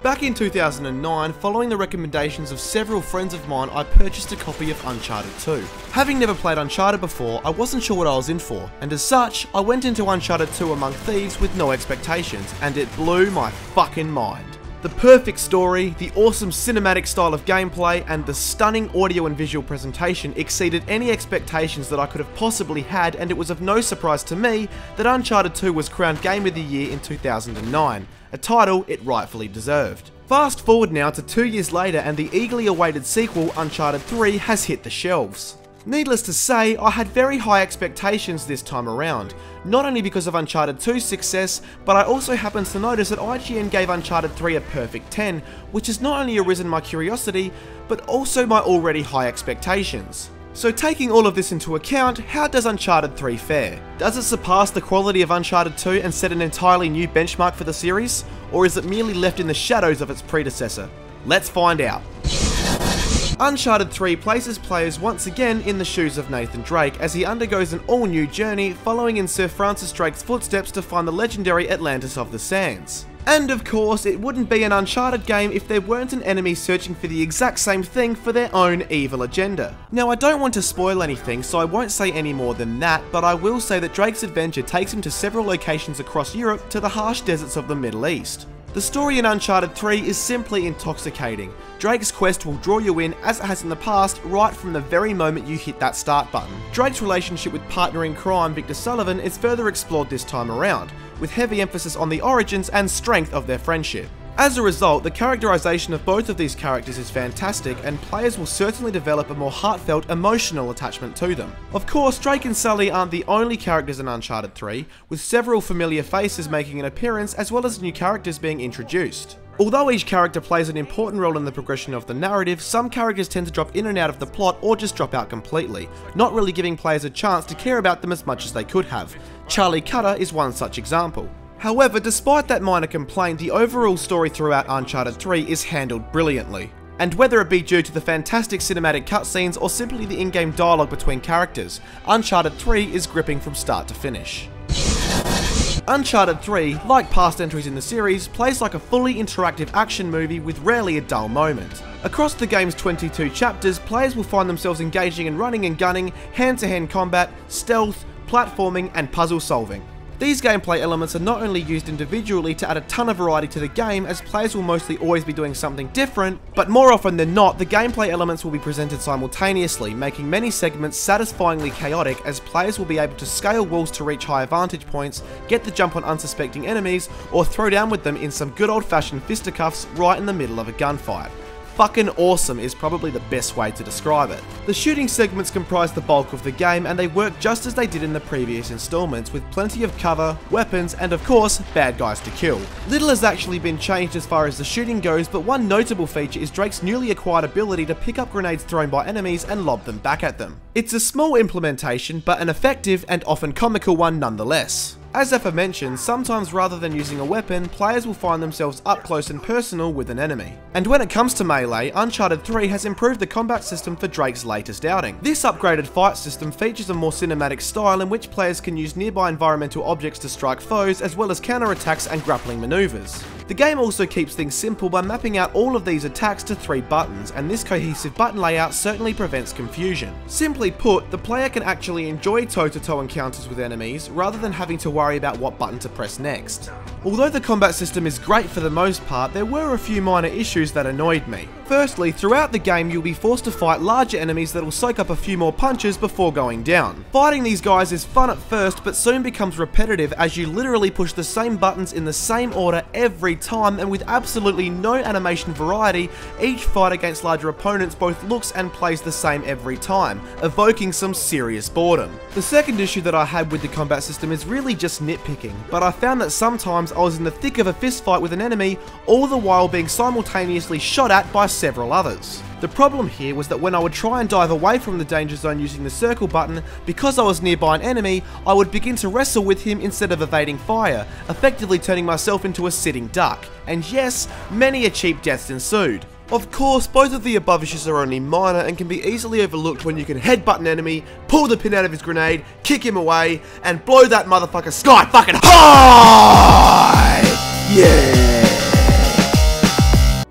Back in 2009, following the recommendations of several friends of mine, I purchased a copy of Uncharted 2. Having never played Uncharted before, I wasn't sure what I was in for, and as such, I went into Uncharted 2 Among Thieves with no expectations, and it blew my fucking mind. The perfect story, the awesome cinematic style of gameplay, and the stunning audio and visual presentation exceeded any expectations that I could have possibly had, and it was of no surprise to me that Uncharted 2 was crowned Game of the Year in 2009, a title it rightfully deserved. Fast forward now to 2 years later and the eagerly awaited sequel, Uncharted 3, has hit the shelves. Needless to say, I had very high expectations this time around, not only because of Uncharted 2's success, but I also happened to notice that IGN gave Uncharted 3 a perfect 10, which has not only arisen my curiosity, but also my already high expectations. So taking all of this into account, how does Uncharted 3 fare? Does it surpass the quality of Uncharted 2 and set an entirely new benchmark for the series? Or is it merely left in the shadows of its predecessor? Let's find out. Uncharted 3 places players once again in the shoes of Nathan Drake as he undergoes an all-new journey following in Sir Francis Drake's footsteps to find the legendary Atlantis of the Sands. And of course, it wouldn't be an Uncharted game if there weren't an enemy searching for the exact same thing for their own evil agenda. Now, I don't want to spoil anything, so I won't say any more than that, but I will say that Drake's adventure takes him to several locations across Europe to the harsh deserts of the Middle East. The story in Uncharted 3 is simply intoxicating. Drake's quest will draw you in, as it has in the past, right from the very moment you hit that start button. Drake's relationship with partner in crime Victor Sullivan is further explored this time around, with heavy emphasis on the origins and strength of their friendship. As a result, the characterization of both of these characters is fantastic, and players will certainly develop a more heartfelt, emotional attachment to them. Of course, Drake and Sully aren't the only characters in Uncharted 3, with several familiar faces making an appearance as well as new characters being introduced. Although each character plays an important role in the progression of the narrative, some characters tend to drop in and out of the plot or just drop out completely, not really giving players a chance to care about them as much as they could have. Charlie Cutter is one such example. However, despite that minor complaint, the overall story throughout Uncharted 3 is handled brilliantly. And whether it be due to the fantastic cinematic cutscenes or simply the in-game dialogue between characters, Uncharted 3 is gripping from start to finish. Uncharted 3, like past entries in the series, plays like a fully interactive action movie with rarely a dull moment. Across the game's 22 chapters, players will find themselves engaging in running and gunning, hand-to-hand combat, stealth, platforming, and puzzle solving. These gameplay elements are not only used individually to add a ton of variety to the game, as players will mostly always be doing something different, but more often than not, the gameplay elements will be presented simultaneously, making many segments satisfyingly chaotic as players will be able to scale walls to reach higher vantage points, get the jump on unsuspecting enemies, or throw down with them in some good old-fashioned fisticuffs right in the middle of a gunfight. Fucking awesome is probably the best way to describe it. The shooting segments comprise the bulk of the game, and they work just as they did in the previous installments, with plenty of cover, weapons, and of course, bad guys to kill. Little has actually been changed as far as the shooting goes, but one notable feature is Drake's newly acquired ability to pick up grenades thrown by enemies and lob them back at them. It's a small implementation, but an effective and often comical one nonetheless. As aforementioned, sometimes rather than using a weapon, players will find themselves up close and personal with an enemy. And when it comes to melee, Uncharted 3 has improved the combat system for Drake's latest outing. This upgraded fight system features a more cinematic style in which players can use nearby environmental objects to strike foes, as well as counter-attacks and grappling maneuvers. The game also keeps things simple by mapping out all of these attacks to 3 buttons, and this cohesive button layout certainly prevents confusion. Simply put, the player can actually enjoy toe-to-toe encounters with enemies, rather than having to worry about what button to press next. Although the combat system is great for the most part, there were a few minor issues that annoyed me. Firstly, throughout the game you'll be forced to fight larger enemies that will soak up a few more punches before going down. Fighting these guys is fun at first, but soon becomes repetitive as you literally push the same buttons in the same order every time, and with absolutely no animation variety, each fight against larger opponents both looks and plays the same every time, evoking some serious boredom. The second issue that I had with the combat system is really just nitpicking, but I found that sometimes I was in the thick of a fist fight with an enemy, all the while being simultaneously shot at by several others. The problem here was that when I would try and dive away from the danger zone using the circle button, because I was nearby an enemy, I would begin to wrestle with him instead of evading fire, effectively turning myself into a sitting duck. And yes, many a cheap deaths ensued. Of course, both of the above issues are only minor and can be easily overlooked when you can headbutt an enemy, pull the pin out of his grenade, kick him away, and blow that motherfucker sky fucking high! Yeah!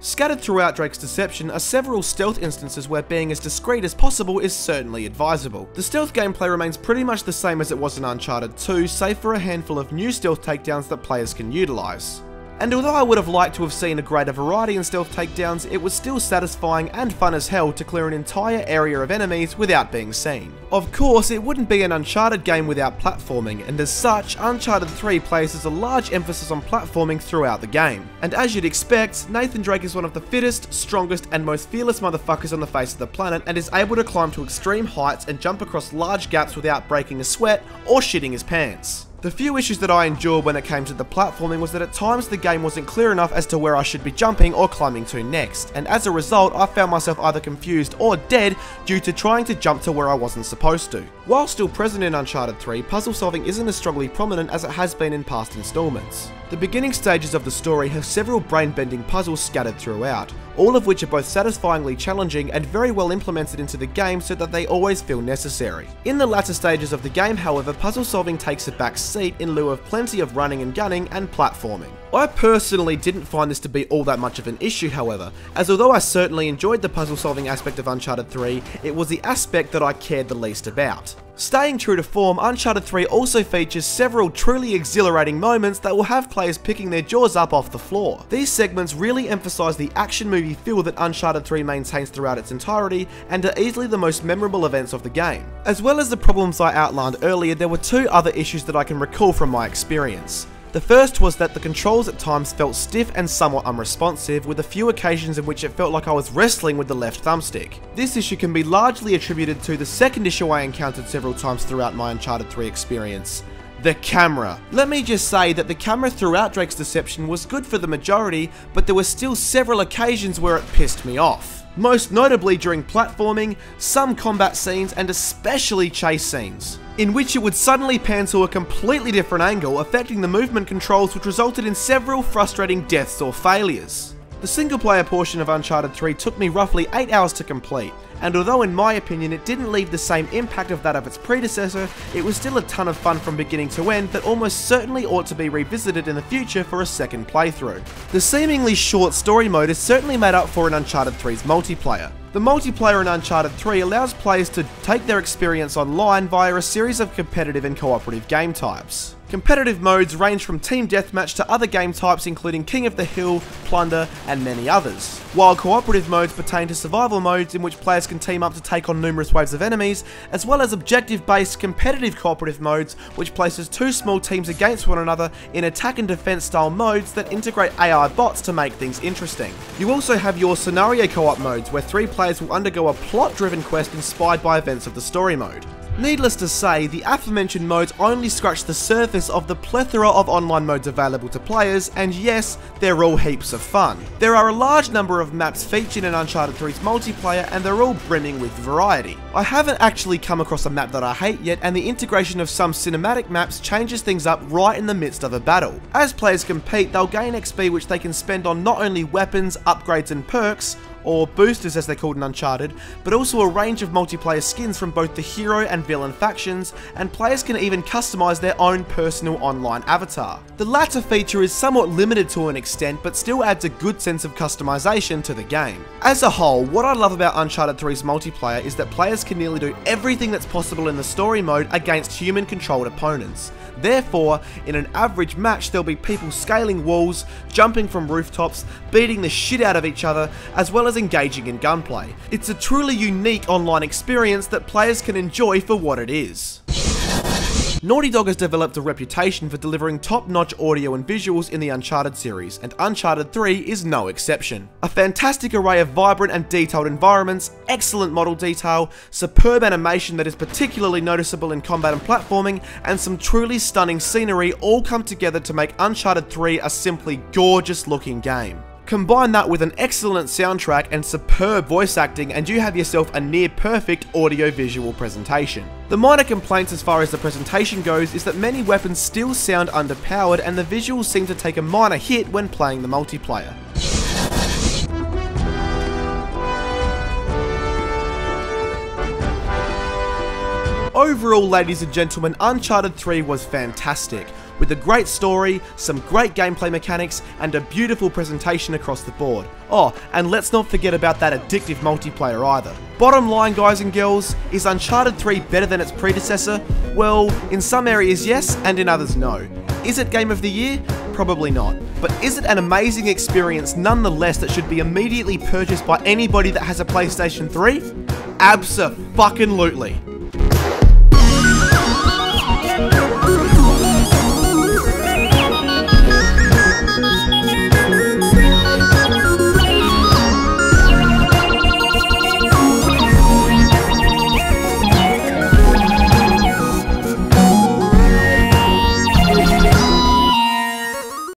Scattered throughout Drake's Deception are several stealth instances where being as discreet as possible is certainly advisable. The stealth gameplay remains pretty much the same as it was in Uncharted 2, save for a handful of new stealth takedowns that players can utilise. And although I would have liked to have seen a greater variety in stealth takedowns, it was still satisfying and fun as hell to clear an entire area of enemies without being seen. Of course, it wouldn't be an Uncharted game without platforming, and as such, Uncharted 3 places a large emphasis on platforming throughout the game. And as you'd expect, Nathan Drake is one of the fittest, strongest, and most fearless motherfuckers on the face of the planet, and is able to climb to extreme heights and jump across large gaps without breaking a sweat or shitting his pants. The few issues that I endured when it came to the platforming was that at times the game wasn't clear enough as to where I should be jumping or climbing to next, and as a result I found myself either confused or dead due to trying to jump to where I wasn't supposed to. While still present in Uncharted 3, puzzle solving isn't as strongly prominent as it has been in past installments. The beginning stages of the story have several brain-bending puzzles scattered throughout, all of which are both satisfyingly challenging and very well implemented into the game so that they always feel necessary. In the latter stages of the game, however, puzzle solving takes a back seat in lieu of plenty of running and gunning and platforming. I personally didn't find this to be all that much of an issue, however, as although I certainly enjoyed the puzzle solving aspect of Uncharted 3, it was the aspect that I cared the least about. Staying true to form, Uncharted 3 also features several truly exhilarating moments that will have players picking their jaws up off the floor. These segments really emphasise the action movie feel that Uncharted 3 maintains throughout its entirety and are easily the most memorable events of the game. As well as the problems I outlined earlier, there were two other issues that I can recall from my experience. The first was that the controls at times felt stiff and somewhat unresponsive, with a few occasions in which it felt like I was wrestling with the left thumbstick. This issue can be largely attributed to the second issue I encountered several times throughout my Uncharted 3 experience: the camera. Let me just say that the camera throughout Drake's Deception was good for the majority, but there were still several occasions where it pissed me off. Most notably during platforming, some combat scenes, and especially chase scenes, in which it would suddenly pan to a completely different angle, affecting the movement controls, which resulted in several frustrating deaths or failures. The single player portion of Uncharted 3 took me roughly 8 hours to complete, and although in my opinion it didn't leave the same impact of that of its predecessor, it was still a ton of fun from beginning to end that almost certainly ought to be revisited in the future for a second playthrough. The seemingly short story mode is certainly made up for in Uncharted 3's multiplayer. The multiplayer in Uncharted 3 allows players to take their experience online via a series of competitive and cooperative game types. Competitive modes range from Team Deathmatch to other game types including King of the Hill, Plunder, and many others, while cooperative modes pertain to survival modes in which players can team up to take on numerous waves of enemies, as well as objective-based competitive cooperative modes which places two small teams against one another in attack and defense style modes that integrate AI bots to make things interesting. You also have your scenario co-op modes where three players will undergo a plot-driven quest inspired by events of the story mode. Needless to say, the aforementioned modes only scratch the surface of the plethora of online modes available to players, and yes, they're all heaps of fun. There are a large number of maps featured in Uncharted 3's multiplayer, and they're all brimming with variety. I haven't actually come across a map that I hate yet, and the integration of some cinematic maps changes things up right in the midst of a battle. As players compete, they'll gain XP which they can spend on not only weapons, upgrades and perks, or boosters as they're called in Uncharted, but also a range of multiplayer skins from both the hero and villain factions, and players can even customize their own personal online avatar. The latter feature is somewhat limited to an extent, but still adds a good sense of customization to the game. As a whole, what I love about Uncharted 3's multiplayer is that players can nearly do everything that's possible in the story mode against human-controlled opponents. Therefore, in an average match, there'll be people scaling walls, jumping from rooftops, beating the shit out of each other, as well as engaging in gunplay. It's a truly unique online experience that players can enjoy for what it is. Naughty Dog has developed a reputation for delivering top-notch audio and visuals in the Uncharted series, and Uncharted 3 is no exception. A fantastic array of vibrant and detailed environments, excellent model detail, superb animation that is particularly noticeable in combat and platforming, and some truly stunning scenery all come together to make Uncharted 3 a simply gorgeous looking game. Combine that with an excellent soundtrack and superb voice acting and you have yourself a near perfect audio-visual presentation. The minor complaints as far as the presentation goes is that many weapons still sound underpowered and the visuals seem to take a minor hit when playing the multiplayer. Overall, ladies and gentlemen, Uncharted 3 was fantastic, with a great story, some great gameplay mechanics, and a beautiful presentation across the board. Oh, and let's not forget about that addictive multiplayer either. Bottom line, guys and girls, is Uncharted 3 better than its predecessor? Well, in some areas yes, and in others no. Is it Game of the Year? Probably not. But is it an amazing experience nonetheless that should be immediately purchased by anybody that has a PlayStation 3? Abso-fucking-lutely.